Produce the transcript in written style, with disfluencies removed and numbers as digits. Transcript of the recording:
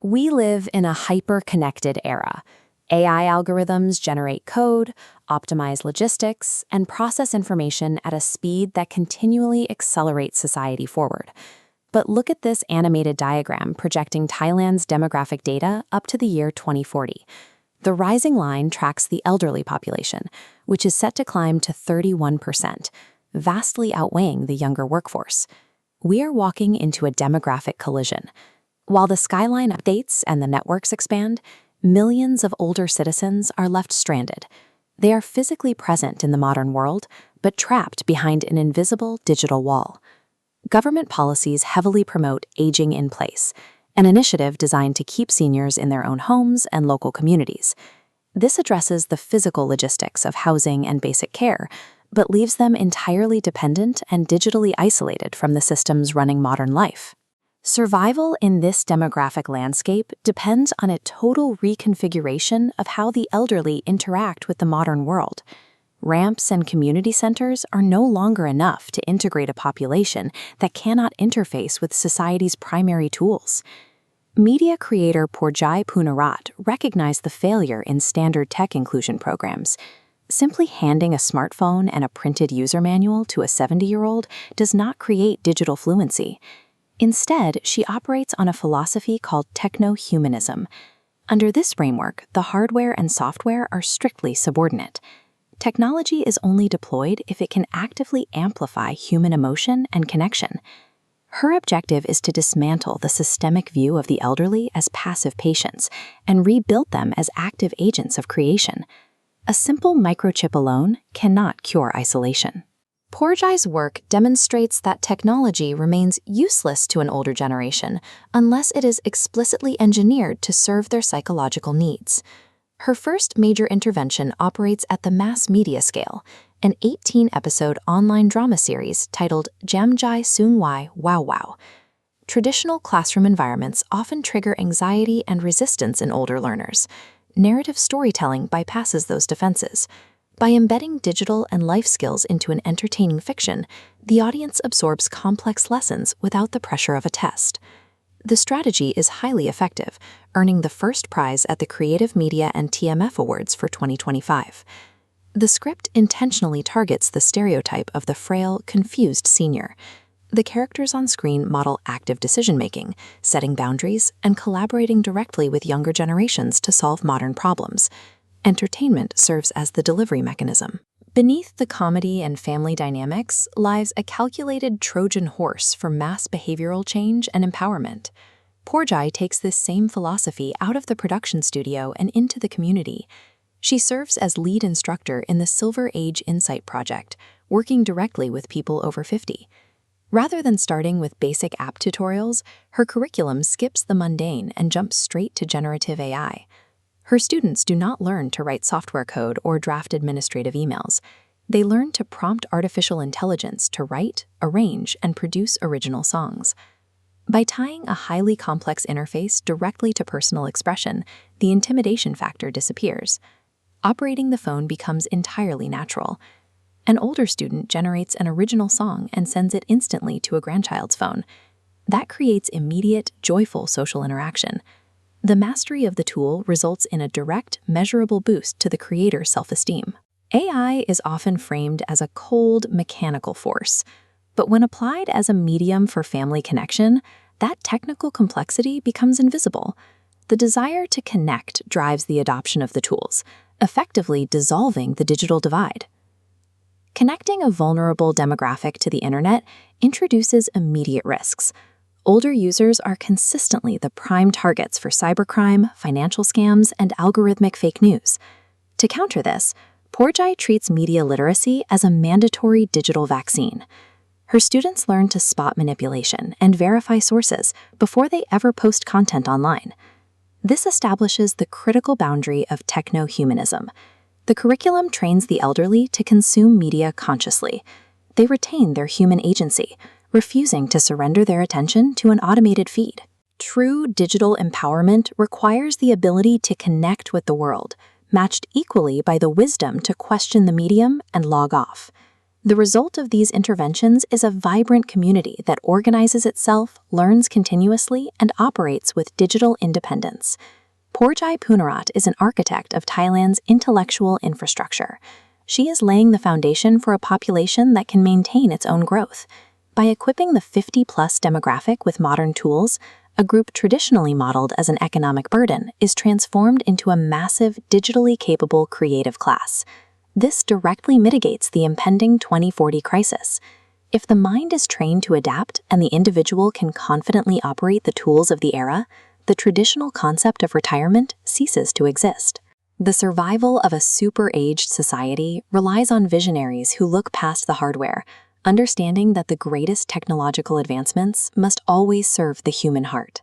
We live in a hyper-connected era. AI algorithms generate code, optimize logistics, and process information at a speed that continually accelerates society forward. But look at this animated diagram projecting Thailand's demographic data up to the year 2040. The rising line tracks the elderly population, which is set to climb to 31%, vastly outweighing the younger workforce. We are walking into a demographic collision. While the skyline updates and the networks expand, millions of older citizens are left stranded. They are physically present in the modern world, but trapped behind an invisible digital wall. Government policies heavily promote aging in place, an initiative designed to keep seniors in their own homes and local communities. This addresses the physical logistics of housing and basic care, but leaves them entirely dependent and digitally isolated from the systems running modern life. Survival in this demographic landscape depends on a total reconfiguration of how the elderly interact with the modern world. Ramps and community centers are no longer enough to integrate a population that cannot interface with society's primary tools. Media creator Pojai recognized the failure in standard tech inclusion programs. Simply handing a smartphone and a printed user manual to a 70-year-old does not create digital fluency. Instead, she operates on a philosophy called techno-humanism. Under this framework, the hardware and software are strictly subordinate. Technology is only deployed if it can actively amplify human emotion and connection. Her objective is to dismantle the systemic view of the elderly as passive patients and rebuild them as active agents of creation. A simple microchip alone cannot cure isolation. Pojai's work demonstrates that technology remains useless to an older generation unless it is explicitly engineered to serve their psychological needs. Her first major intervention operates at the mass media scale, an 18-episode online drama series titled Jamjai Soong Wow Wow. Traditional classroom environments often trigger anxiety and resistance in older learners. Narrative storytelling bypasses those defenses. By embedding digital and life skills into an entertaining fiction, the audience absorbs complex lessons without the pressure of a test. The strategy is highly effective, earning the first prize at the Creative Media and TMF Awards for 2025. The script intentionally targets the stereotype of the frail, confused senior. The characters on screen model active decision-making, setting boundaries, and collaborating directly with younger generations to solve modern problems. Entertainment serves as the delivery mechanism. Beneath the comedy and family dynamics lies a calculated Trojan horse for mass behavioral change and empowerment. Pojai takes this same philosophy out of the production studio and into the community. She serves as lead instructor in the Silver Age Insight Project, working directly with people over 50. Rather than starting with basic app tutorials, her curriculum skips the mundane and jumps straight to generative AI. Her students do not learn to write software code or draft administrative emails. They learn to prompt artificial intelligence to write, arrange, and produce original songs. By tying a highly complex interface directly to personal expression, the intimidation factor disappears. Operating the phone becomes entirely natural. An older student generates an original song and sends it instantly to a grandchild's phone. That creates immediate, joyful social interaction. The mastery of the tool results in a direct, measurable boost to the creator's self-esteem. AI is often framed as a cold, mechanical force, but when applied as a medium for family connection, that technical complexity becomes invisible. The desire to connect drives the adoption of the tools, effectively dissolving the digital divide. Connecting a vulnerable demographic to the internet introduces immediate risks. Older users are consistently the prime targets for cybercrime, financial scams, and algorithmic fake news. To counter this, Pojai treats media literacy as a mandatory digital vaccine. Her students learn to spot manipulation and verify sources before they ever post content online. This establishes the critical boundary of techno-humanism. The curriculum trains the elderly to consume media consciously. They retain their human agency, refusing to surrender their attention to an automated feed. True digital empowerment requires the ability to connect with the world, matched equally by the wisdom to question the medium and log off. The result of these interventions is a vibrant community that organizes itself, learns continuously, and operates with digital independence. Pojai Punarat is an architect of Thailand's intellectual infrastructure. She is laying the foundation for a population that can maintain its own growth. By equipping the 50-plus demographic with modern tools, a group traditionally modeled as an economic burden is transformed into a massive, digitally capable creative class. This directly mitigates the impending 2040 crisis. If the mind is trained to adapt and the individual can confidently operate the tools of the era, the traditional concept of retirement ceases to exist. The survival of a super-aged society relies on visionaries who look past the hardware, understanding that the greatest technological advancements must always serve the human heart.